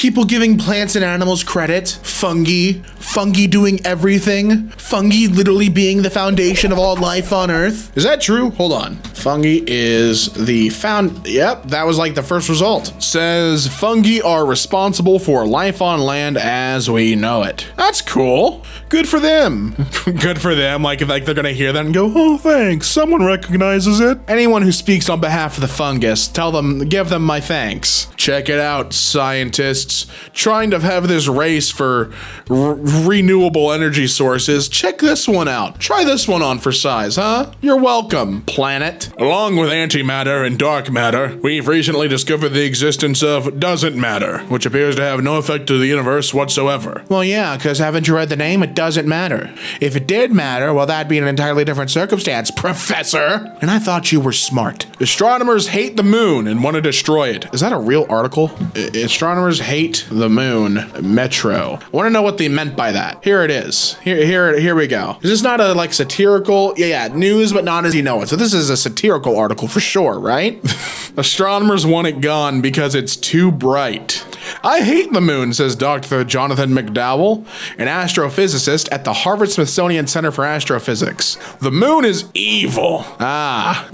People giving plants and animals credit. Fungi doing everything. Fungi literally being the foundation of all life on Earth. Is that true? Hold on. Fungi is the yep, that was like the first result. Says fungi are responsible for life on land as we know it. That's cool. Good for them. Good for them. Like they're gonna hear that and go, oh, thanks. Someone recognizes it. Anyone who speaks on behalf of the fungus, give them my thanks. Check it out, scientists. Trying to have this race for renewable energy sources. Check this one out. Try this one on for size, huh? You're welcome, planet. Along with antimatter and dark matter, we've recently discovered the existence of doesn't matter, which appears to have no effect to the universe whatsoever. Well, yeah, because haven't you read the name? It doesn't matter. If it did matter, well, that'd be an entirely different circumstance, Professor. And I thought you were smart. Astronomers hate the moon and want to destroy it. Is that a real article? Astronomers hate the moon. Metro. I want to know what they meant by that. Here it is. Here we go. Is this not a like satirical? Yeah, news, but not as you know it. So this is a satirical article for sure, right? Astronomers want it gone because it's too bright. I hate the moon, says Dr. Jonathan McDowell, an astrophysicist at the Harvard-Smithsonian Center for Astrophysics. The moon is evil. Ah.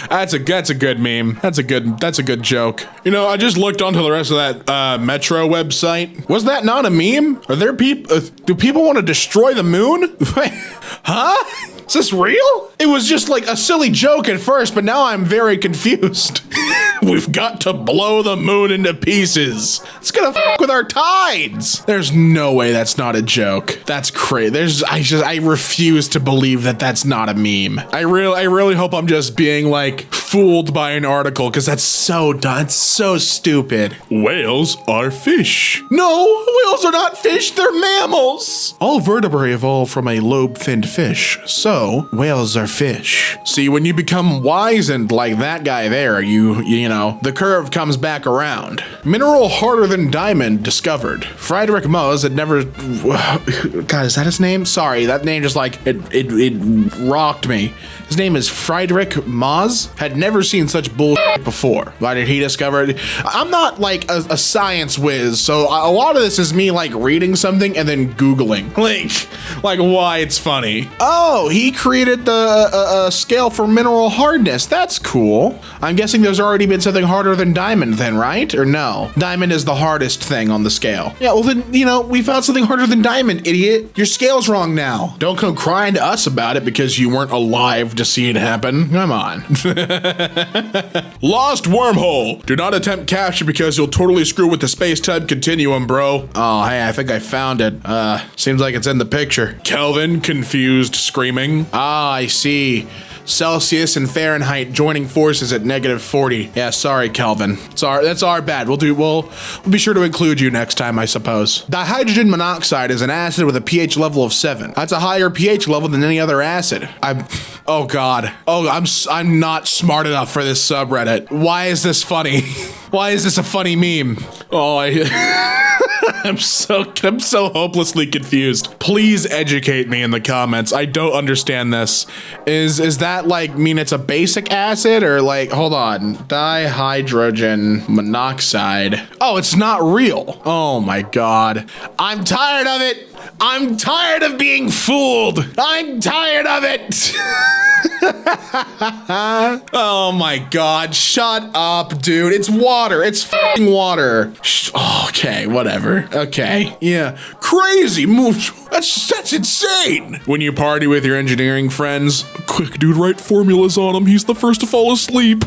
That's a good meme. That's a good joke. You know, I just looked onto the rest of that Metro website. Was that not a meme? Are there people? Do people want to destroy the moon? Huh? Is this real? It was just like a silly joke at first, but now I'm very confused. We've got to blow the moon into pieces. It's gonna fuck with our tides. There's no way that's not a joke. That's crazy. I refuse to believe that that's not a meme. I really hope I'm just being like fooled by an article because that's so dumb. It's so stupid. Whales are fish. No, whales are not fish. They're mammals. All vertebrae evolved from a lobe-finned fish. So whales are fish. See, when you become wizened like that guy there, you know, the curve comes back around. Mineral harder than diamond discovered. Friedrich Mohs had never, God, is that his name? Sorry, that name just like, it rocked me. His name is Friedrich Mohs. Had never seen such bullshit before. Why did he discover it? I'm not like a science whiz, so a lot of this is me like reading something and then Googling. Like why it's funny. Oh, he created the scale for mineral hardness. That's cool. I'm guessing there's already been something harder than diamond then, right? Or no? Diamond is the hardest thing on the scale. Yeah, well then, you know, we found something harder than diamond, idiot. Your scale's wrong now. Don't come crying to us about it because you weren't alive to see it happen. Come on. Lost wormhole. Do not attempt capture because you'll totally screw with the space-time continuum, bro. Oh, hey, I think I found it. Seems like it's in the picture. Kelvin, confused, screaming. Ah, I see. Celsius and Fahrenheit joining forces at -40. Yeah, sorry, Kelvin. That's our bad. We'll be sure to include you next time, I suppose. Dihydrogen monoxide is an acid with a pH level of 7. That's a higher pH level than any other acid. Oh God. Oh, I'm not smart enough for this subreddit. Why is this funny? Why is this a funny meme? Oh, I'm so hopelessly confused. Please educate me in the comments. I don't understand this. Is that like mean it's a basic acid or like, hold on, dihydrogen monoxide. Oh, it's not real. Oh my God. I'm tired of it. I'm tired of being fooled. I'm tired of it. Oh my God, shut up, dude. It's water. It's f***ing water. Okay, whatever. Okay, yeah. Crazy move. That's insane. When you party with your engineering friends, quick, dude, write formulas on him. He's the first to fall asleep.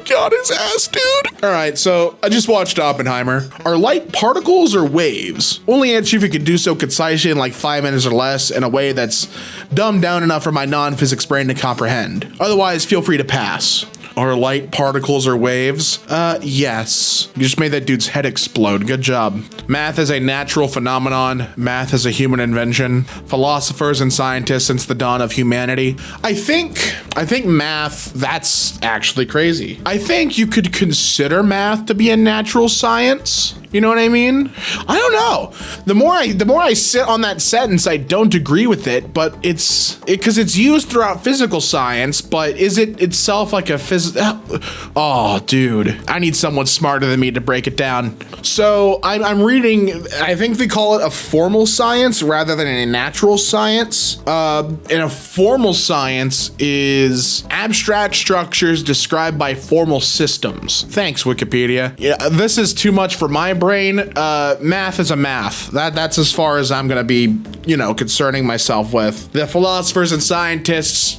God, his ass, dude. All right, so I just watched Oppenheimer. Are light particles or waves? Only answer if you could do so concisely in like 5 minutes or less in a way that's dumbed down enough for my non-physics brain to comprehend. Otherwise, feel free to pass. Are light particles or waves? Yes. You just made that dude's head explode. Good job. Math is a natural phenomenon. Math is a human invention. Philosophers and scientists since the dawn of humanity. I think math, that's actually crazy. I think you could consider math to be a natural science. You know what I mean? I don't know. The more I sit on that sentence, I don't agree with it, but because it's used throughout physical science, but is it itself like a physical is, oh, dude, I need someone smarter than me to break it down. So I'm reading, I think they call it a formal science rather than a natural science. And a formal science is abstract structures described by formal systems. Thanks, Wikipedia. Yeah, this is too much for my brain. Math is a math. That's as far as I'm gonna be, concerning myself with. The philosophers and scientists,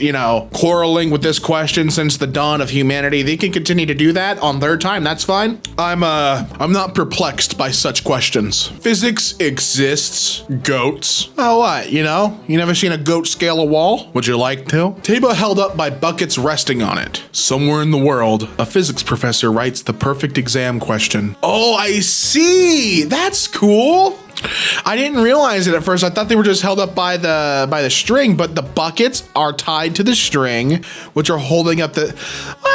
quarreling with this question since the dawn of humanity, they can continue to do that on their time. That's fine. I'm not perplexed by such questions. Physics exists. Goats. Oh, what? You never seen a goat scale a wall? Would you like to? Table held up by buckets resting on it. Somewhere in the world, a physics professor writes the perfect exam question. Oh, I see. That's cool. I didn't realize it at first. I thought they were just held up by the string, but the buckets are tied to the string, which are holding up the.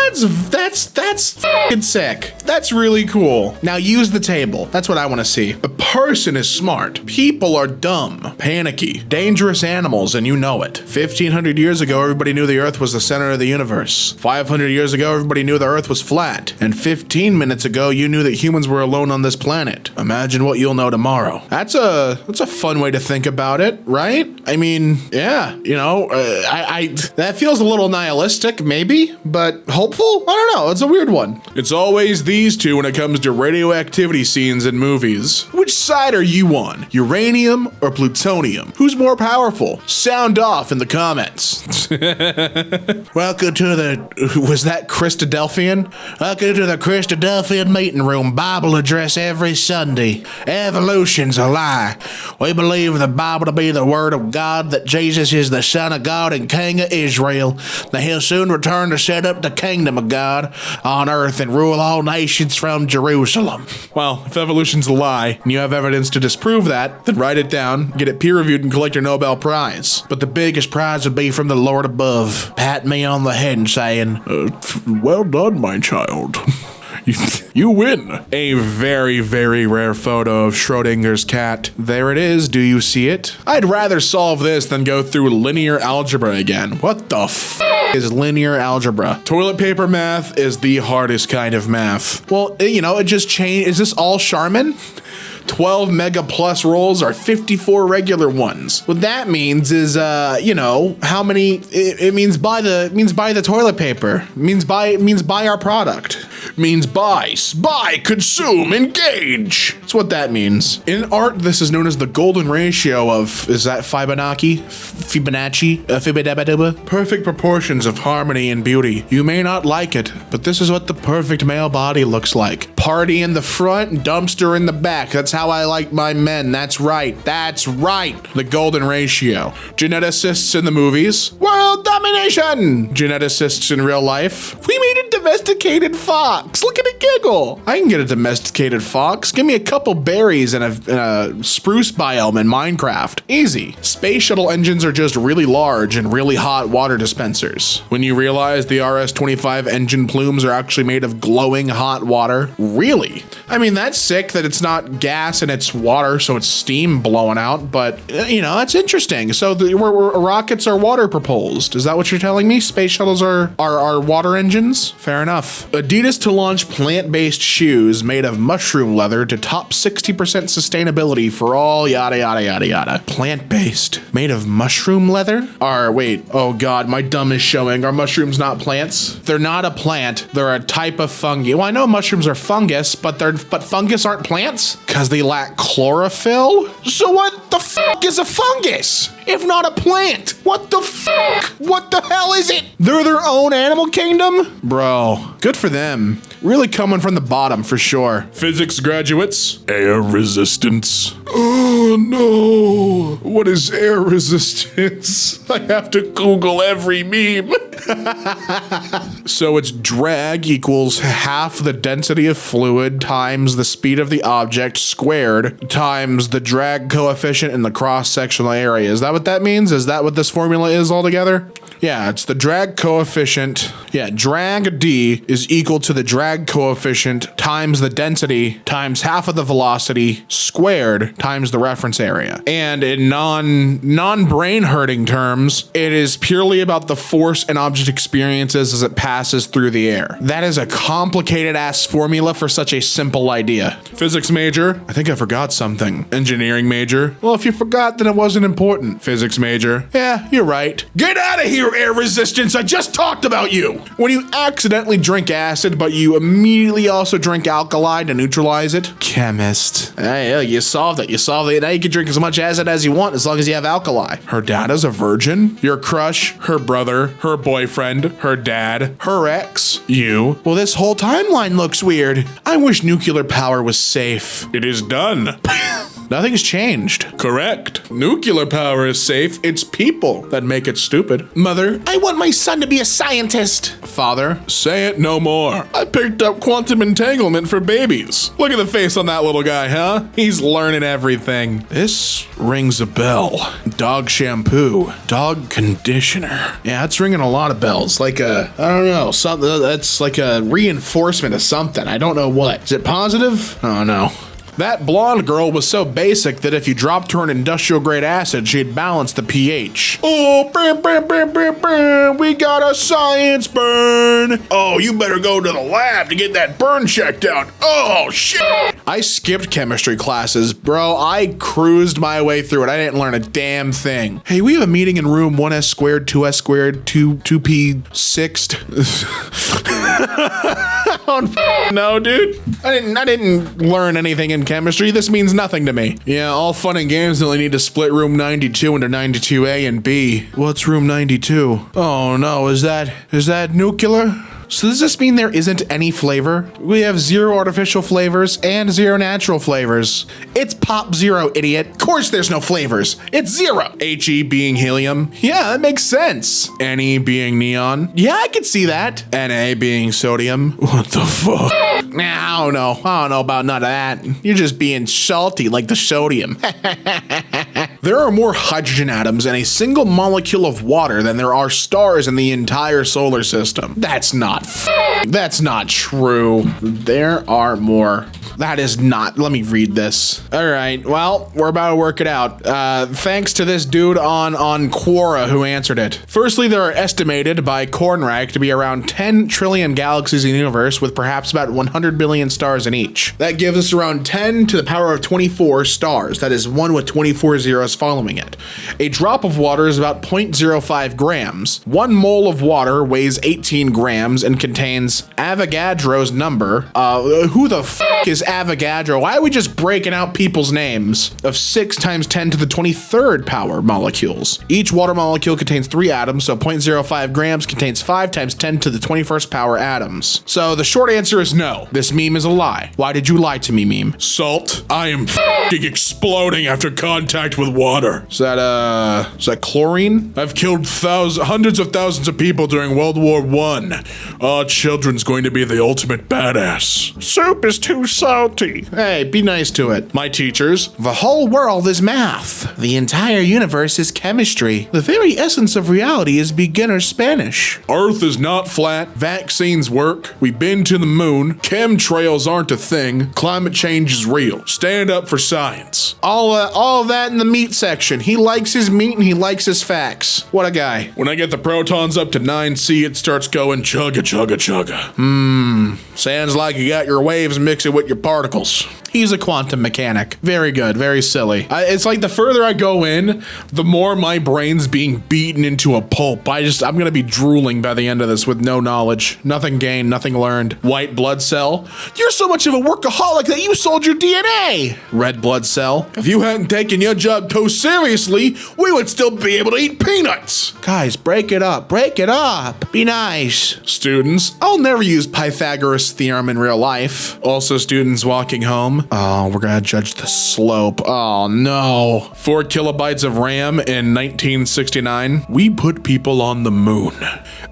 That's fucking sick. That's really cool. Now use the table. That's what I want to see. A person is smart. People are dumb, panicky, dangerous animals, and you know it. 1,500 years ago, everybody knew the Earth was the center of the universe. 500 years ago, everybody knew the Earth was flat. And 15 minutes ago, you knew that humans were alone on this planet. Imagine what you'll know tomorrow. That's a fun way to think about it, right? I mean, yeah, that feels a little nihilistic, maybe, but hopeful? I don't know. It's a weird one. It's always these two when it comes to radioactivity scenes in movies. Which side are you on? Uranium or plutonium? Who's more powerful? Sound off in the comments. Welcome to was that Christadelphian? Welcome to the Christadelphian meeting room Bible address every Sunday. Evolution's a lie. We believe the Bible to be the word of God, that Jesus is the Son of God and King of Israel, that he'll soon return to set up the kingdom of God on earth and rule all nations from Jerusalem. Well, if evolution's a lie and you have evidence to disprove that, then write it down, get it peer-reviewed, and collect your Nobel Prize. But the biggest prize would be from the Lord above, patting me on the head and saying, well done, my child. You win. A very, very rare photo of Schrodinger's cat. There it is. Do you see it? I'd rather solve this than go through linear algebra again. What the is linear algebra? Toilet paper math is the hardest kind of math. Well, it just changed. Is this all Charmin? 12 mega plus rolls are 54 regular ones. What that means is, how many? It means buy the toilet paper. It means buy our product. It means buy, consume, engage. That's what that means. In art, this is known as the golden ratio of, is that Fibonacci? Perfect proportions of harmony and beauty. You may not like it, but this is what the perfect male body looks like. Party in the front, dumpster in the back. That's how I like my men. That's right. The golden ratio. Geneticists in the movies. World domination. Geneticists in real life. We made a domesticated fox. Look at it giggle. I can get a domesticated fox. Give me a couple berries and a spruce biome in Minecraft. Easy. Space shuttle engines are just really large and really hot water dispensers. When you realize the RS-25 engine plumes are actually made of glowing hot water. Really? I mean, that's sick that it's not gas and it's water, so it's steam blowing out, but, that's interesting. So rockets are water propulsed. Is that what you're telling me? Space shuttles are water engines? Fair enough. Adidas to launch plant-based shoes made of mushroom leather to top 60% sustainability for all yada yada yada yada. Plant-based. Made of mushroom leather? Oh god, my dumb is showing. Are mushrooms not plants? They're not a plant. They're a type of fungi. Well, I know mushrooms are fungus, but fungus aren't plants? Because they lack chlorophyll? So what the fuck is a fungus? If not a plant? What the fuck? What the hell is it? They're their own animal kingdom? Bro, good for them. Really coming from the bottom for sure. Physics graduates, air resistance. Oh no. What is air resistance? I have to Google every meme. So it's drag equals half the density of fluid times the speed of the object squared times the drag coefficient in the cross-sectional area. Is that what that means? Is that what this formula is altogether? Yeah, it's the drag coefficient. Yeah, drag D is equal to the drag coefficient times the density times half of the velocity squared times the reference area. And in non-brain hurting terms, it is purely about the force an object experiences as it passes through the air. That is a complicated ass formula for such a simple idea. Physics major, I think I forgot something. Engineering major, well, if you forgot, then it wasn't important. Physics major, yeah, you're right. Get out of here, air resistance, I just talked about you. When you accidentally drink acid, but you immediately also drink alkali to neutralize it. Chemist. Hey, you solved it, Now you can drink as much acid as you want as long as you have alkali. Her dad is a virgin? Your crush, her brother, her boyfriend, her dad, her ex, you. Well, this whole timeline looks weird. I wish nuclear power was safe. It is done. Nothing's changed. Correct. Nuclear power is safe. It's people that make it stupid. Mother, I want my son to be a scientist. Father, say it no more. I picked up quantum entanglement for babies. Look at the face on that little guy, huh? He's learning everything. This rings a bell. Dog shampoo. Dog conditioner. Yeah, it's ringing a lot of bells. Like I don't know, something that's like a reinforcement of something. I don't know what. Is it positive? Oh no. That blonde girl was so basic that if you dropped her in industrial grade acid, she'd balance the pH. Oh, we got a science burn. Oh, you better go to the lab to get that burn checked out. Oh, shit. I skipped chemistry classes, bro. I cruised my way through it. I didn't learn a damn thing. Hey, we have a meeting in room 1s squared, 2s squared, 2p sixed. No, dude. I didn't learn anything in chemistry. This means nothing to me. Yeah, all fun and games until I need to split room 92 into 92A and B. What's room 92? Oh no, is that nuclear? So does this mean there isn't any flavor? We have 0 artificial flavors and 0 natural flavors. It's pop 0, idiot. Of course there's no flavors. It's 0. He being helium. Yeah, that makes sense. Ne being neon. Yeah, I could see that. Na being sodium. What the fuck? Nah, I don't know about none of that. You're just being salty like the sodium. There are more hydrogen atoms in a single molecule of water than there are stars in the entire solar system. That's not true. There are more. That is not. Let me read this. All right. Well, we're about to work it out. Thanks to this dude on Quora who answered it. Firstly, there are estimated by Cornrag to be around 10 trillion galaxies in the universe with perhaps about 100 billion stars in each. That gives us around 10 to the power of 24 stars. That is 1 with 24 zeros following it. A drop of water is about 0.05 grams. 1 mole of water weighs 18 grams and contains Avogadro's number. Who the fuck is Avogadro? Why are we just breaking out people's names? Of 6 times 10 to the 23rd power molecules. Each water molecule contains 3 atoms, so 0.05 grams contains 5 times 10 to the 21st power atoms. So the short answer is no. This meme is a lie. Why did you lie to me, meme? Salt. I am f***ing exploding after contact with water. Is that chlorine? I've killed hundreds of thousands of people during World War I. Our children's going to be the ultimate badass. Soup is too salty. Hey, be nice to it. My teachers. The whole world is math. The entire universe is chemistry. The very essence of reality is beginner Spanish. Earth is not flat. Vaccines work. We've been to the moon. Chemtrails aren't a thing. Climate change is real. Stand up for science. All of that in the meat section. He likes his meat and he likes his facts. What a guy. When I get the protons up to 9C, it starts going chugga chugga chugga. Sounds like you got your waves mixing with your particles. He's a quantum mechanic. Very good, very silly. It's like the further I go in, the more my brain's being beaten into a pulp. I'm gonna be drooling by the end of this with no knowledge. Nothing gained, nothing learned. White blood cell. You're so much of a workaholic that you sold your DNA. Red blood cell. If you hadn't taken your job too seriously, we would still be able to eat peanuts. Guys, break it up. Break it up. Be nice. Students, I'll never use Pythagoras' theorem in real life. Also, students walking home. Oh, we're gonna judge the slope. Oh no. 4 kilobytes of RAM in 1969. We put people on the moon.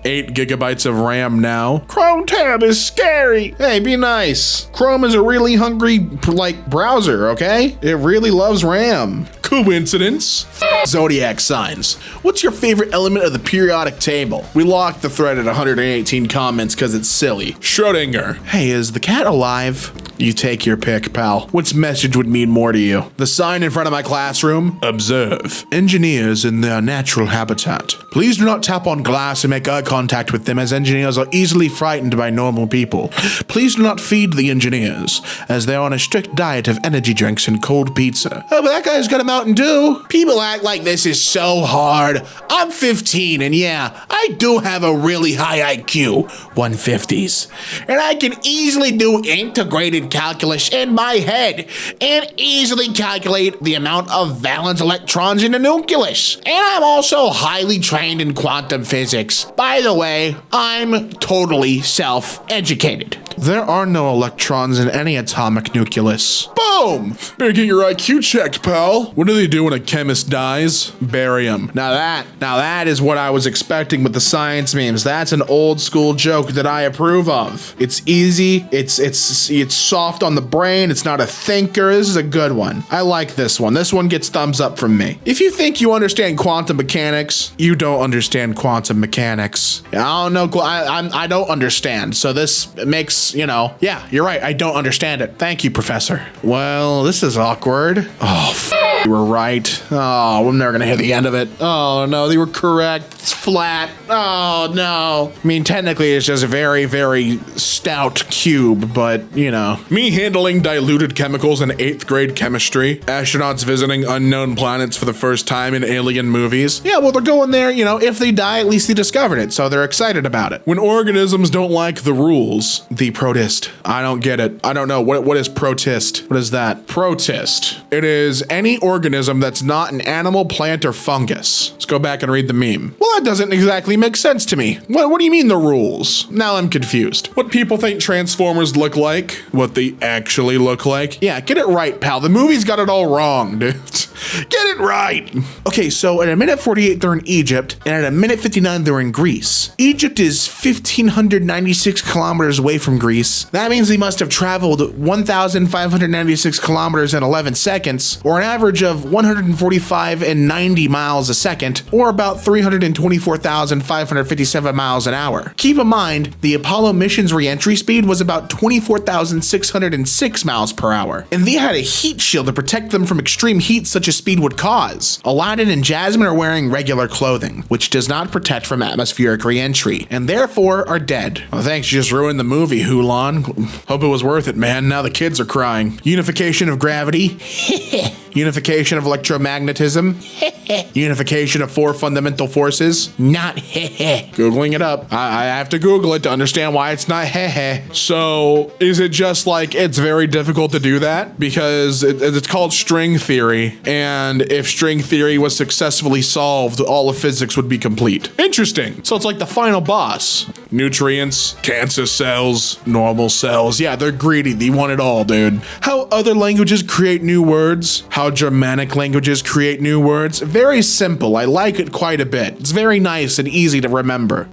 8 gigabytes of RAM now. Chrome tab is scary. Hey, be nice. Chrome is a really hungry, browser, okay? It really loves RAM. Coincidence? Zodiac signs. What's your favorite element of the periodic table? We locked the thread at 118 comments because it's silly. Schrodinger. Hey, is the cat alive? You take your pick, pal. Which message would mean more to you? The sign in front of my classroom? Observe. Engineers in their natural habitat. Please do not tap on glass and make eye contact with them, as engineers are easily frightened by normal people. Please do not feed the engineers, as they are on a strict diet of energy drinks and cold pizza. Oh, but that guy's got a Mountain Dew. People act like this is so hard. I'm 15, and yeah, I do have a really high IQ, 150s. And I can easily do integrated calculus in my head and easily calculate the amount of valence electrons in the nucleus. And I'm also highly trained in quantum physics. By the way, I'm totally self-educated. There are no electrons in any atomic nucleus. Boom! Better get your IQ checked, pal. What do they do when a chemist dies? Barium. Now that is what I was expecting with the science memes. That's an old school joke that I approve of. It's easy. It's soft on the brain. It's not a thinker. This is a good one. I like this one. This one gets thumbs up from me. If you think you understand quantum mechanics, you don't understand quantum mechanics. I don't know. I don't understand. So this makes, yeah, you're right. I don't understand it. Thank you, Professor. Well, this is awkward. Oh, you were right. Oh, I'm never gonna hit the end of it. Oh no, they were correct. It's flat. Oh no. I mean, technically it's just a very, very stout cube, but Me handling diluted chemicals in 8th grade chemistry. Astronauts visiting unknown planets for the first time in alien movies. Yeah, well, they're going there, if they die, at least they discovered it, so they're excited about it. When organisms don't like the rules, the protist. I don't get it. I don't know. What is protist? What is that? Protist. It is any organism that's not an animal, plant, or fungus. Let's go back and read the meme. Well, that doesn't exactly make sense to me. What do you mean the rules? Now I'm confused. What people think Transformers look like, what they actually look like. Yeah, get it right, pal. The movie's got it all wrong, dude. Get it right. Okay, so at a minute 48, they're in Egypt, and at a minute 59, they're in Greece. Egypt is 1,596 kilometers away from Greece. That means they must have traveled 1,596 kilometers in 11 seconds, or an average of 145 and 90 miles a second, or about 324,557 miles an hour. Keep in mind, the Apollo mission's re-entry speed was about 24,606 miles per hour, and they had a heat shield to protect them from extreme heat such as speed would cause. Aladdin and Jasmine are wearing regular clothing, which does not protect from atmospheric re-entry, and therefore are dead. Well, thanks, you just ruined the movie, Hulan. Hope it was worth it, man. Now the kids are crying. Unification of gravity. Unification of electromagnetism. Unification of 4 fundamental forces. Not Googling it up. I have to Google it to understand why it's not So, is it just like it's very difficult to do that? Because it's called string theory, and if string theory was successfully solved, all of physics would be complete. Interesting. So it's like the final boss. Nutrients, cancer cells, normal cells. Yeah, they're greedy. They want it all, dude. How other languages create new words. How Germanic languages create new words. Very simple. I like it quite a bit. It's very nice and easy to remember.